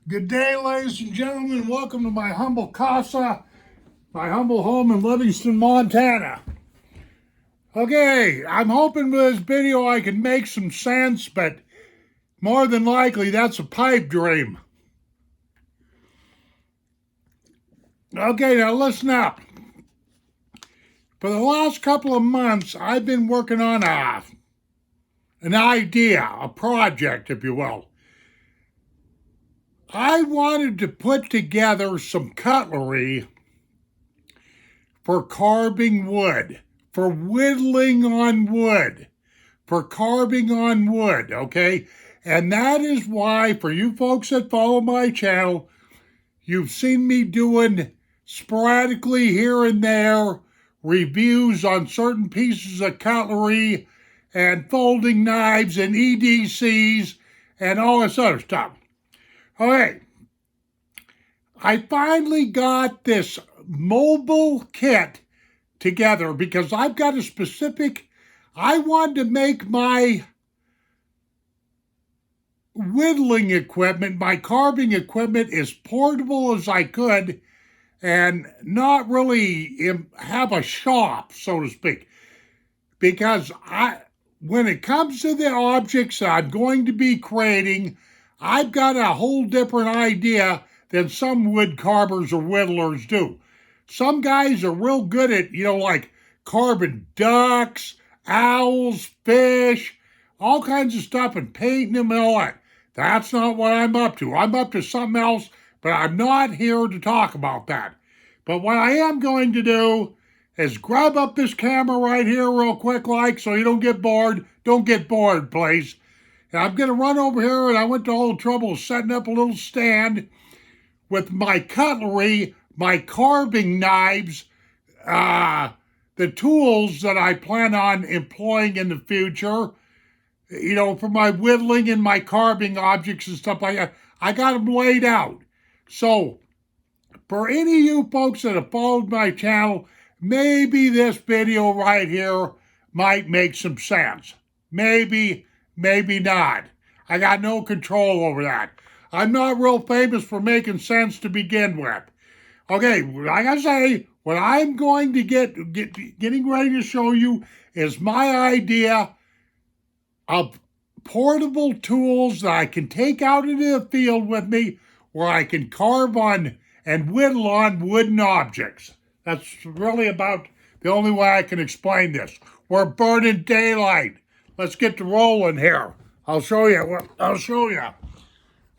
Good day, ladies and gentlemen. Welcome to my humble casa, my humble home in Livingston, Montana. Okay, I'm hoping with this video I can make some sense, but more than likely that's a pipe dream. Okay, now listen up. For the last couple of months, I've been working on an idea, a project, if you will. I wanted to put together some cutlery for carving wood, for whittling on wood, for carving on wood, okay? And that is why, for you folks that follow my channel, you've seen me doing sporadically here and there reviews on certain pieces of cutlery and folding knives and EDCs and all this other stuff. Okay, I finally got this mobile kit together because I've got a specific, I wanted to make my whittling equipment, my carving equipment as portable as I could and not really have a shop, so to speak. Because when it comes to the objects I'm going to be creating, I've got a whole different idea than some wood carvers or whittlers do. Some guys are real good at, like carving ducks, owls, fish, all kinds of stuff and painting them and all that. That's not what I'm up to. I'm up to something else, but I'm not here to talk about that. But what I am going to do is grab up this camera right here real quick, so you don't get bored. Don't get bored, please. And I'm going to run over here, and I went to all the trouble of setting up a little stand with my cutlery, my carving knives, the tools that I plan on employing in the future, for my whittling and my carving objects and stuff like that. I got them laid out. So, for any of you folks that have followed my channel, maybe this video right here might make some sense. Maybe, maybe not. I got no control over that. I'm not real famous for making sense to begin with. Okay, like I say, what I'm going to getting ready to show you is my idea of portable tools that I can take out into the field with me where I can carve on and whittle on wooden objects. That's really about the only way I can explain this. We're burning daylight. Let's get to rolling here. I'll show you.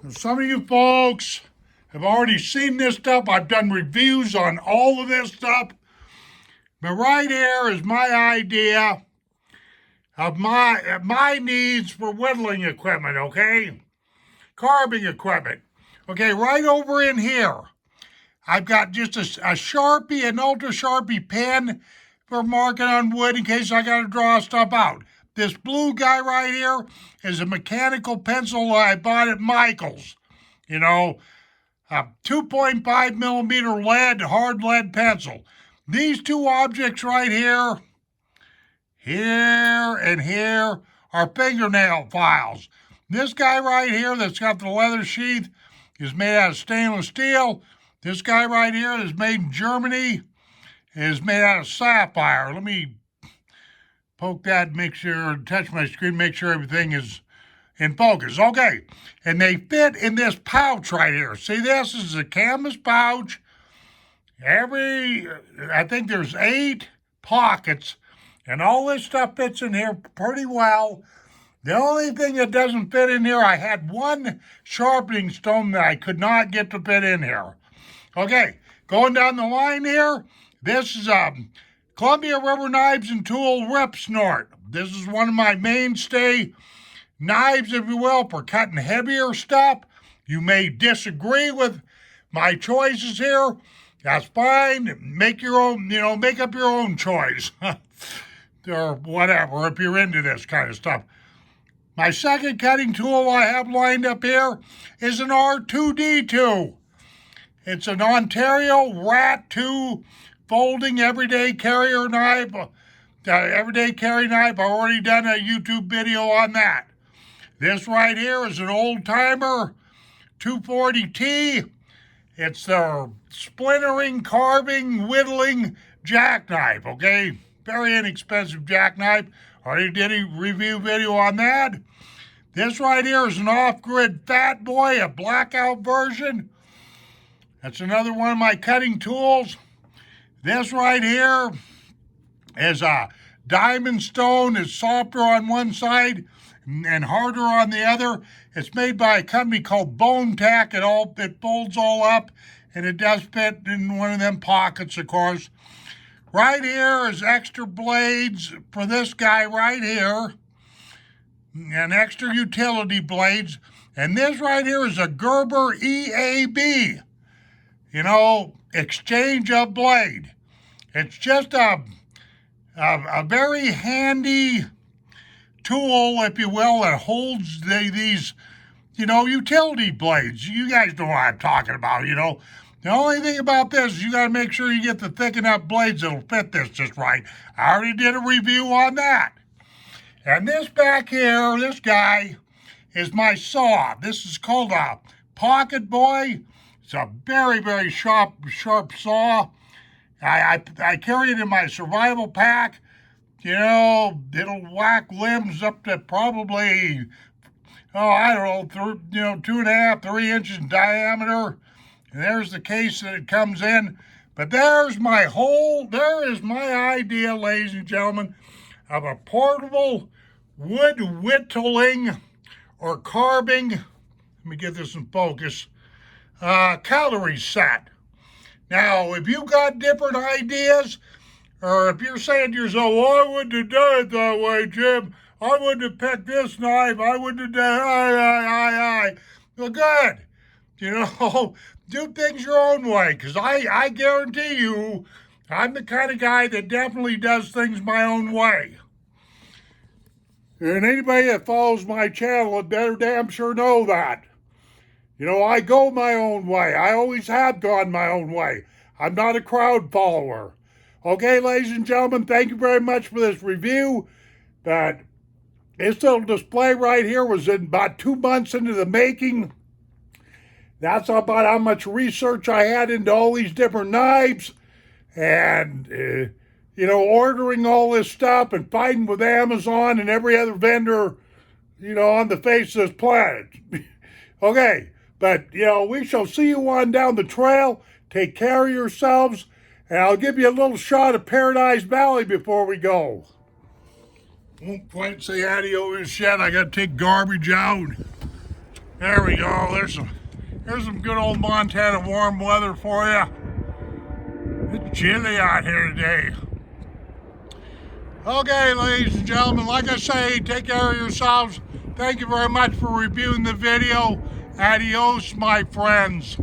Some of you folks have already seen this stuff. I've done reviews on all of this stuff. But right here is my idea of my needs for whittling equipment, okay? Carving equipment. Okay, right over in here, I've got just a Sharpie, an Ultra Sharpie pen for marking on wood in case I got to draw stuff out. This blue guy right here is a mechanical pencil I bought at Michael's. A 2.5 millimeter lead, hard lead pencil. These two objects right here and here, are fingernail files. This guy right here that's got the leather sheath is made out of stainless steel. This guy right here that's made in Germany is made out of sapphire. Let me poke that, touch my screen, make sure everything is in focus. Okay, and they fit in this pouch right here. See, this is a canvas pouch. I think there's 8 pockets, and all this stuff fits in here pretty well. The only thing that doesn't fit in here, I had one sharpening stone that I could not get to fit in here. Okay, going down the line here, this is Columbia Rubber Knives and Tool Rip Snort. This is one of my mainstay knives, if you will, for cutting heavier stuff. You may disagree with my choices here. That's fine. Make your own, make up your own choice. Or whatever, if you're into this kind of stuff. My second cutting tool I have lined up here is an R2D2. It's an Ontario Rat 2 folding everyday carrier knife. Everyday carry knife. I've already done a YouTube video on that. This right here is an old timer 240T. It's their splintering, carving, whittling jackknife, okay? Very inexpensive jackknife. Already did a review video on that. This right here is an off-grid Fat Boy, a blackout version. That's another one of my cutting tools. This right here is a diamond stone. It's softer on one side and harder on the other. It's made by a company called Bone Tack. It folds all up, and it does fit in one of them pockets, of course. Right here is extra blades for this guy right here, and extra utility blades. And this right here is a Gerber EAB, exchange of blade. It's just a very handy tool, if you will, that holds these, utility blades. You guys know what I'm talking about, The only thing about this is you got to make sure you get the thick enough blades that'll fit this just right. I already did a review on that. And this back here, this guy, is my saw. This is called a Pocket Boy. It's a very, very sharp saw. I carry it in my survival pack. It'll whack limbs up to probably, 2.5, 3 inches in diameter. And there's the case that it comes in. But there is my idea, ladies and gentlemen, of a portable wood whittling or carving, let me get this in focus, cutlery set. Now, if you got different ideas, or if you're saying to yourself, well, I wouldn't have done it that way, Jim. I wouldn't have picked this knife. I wouldn't have done Well, good. Do things your own way, because I guarantee you, I'm the kind of guy that definitely does things my own way. And anybody that follows my channel had better damn sure know that. I go my own way. I always have gone my own way. I'm not a crowd follower. Okay, ladies and gentlemen, thank you very much for this review. But this little display right here was in about 2 months into the making. That's about how much research I had into all these different knives. And, ordering all this stuff and fighting with Amazon and every other vendor, on the face of this planet. Okay, but, we shall see you on down the trail. Take care of yourselves. And I'll give you a little shot of Paradise Valley before we go. Won't quite say adios yet. I got to take garbage out. There we go. There's some good old Montana warm weather for you. It's chilly out here today. Okay, ladies and gentlemen, like I say, take care of yourselves. Thank you very much for reviewing the video. Adios, my friends.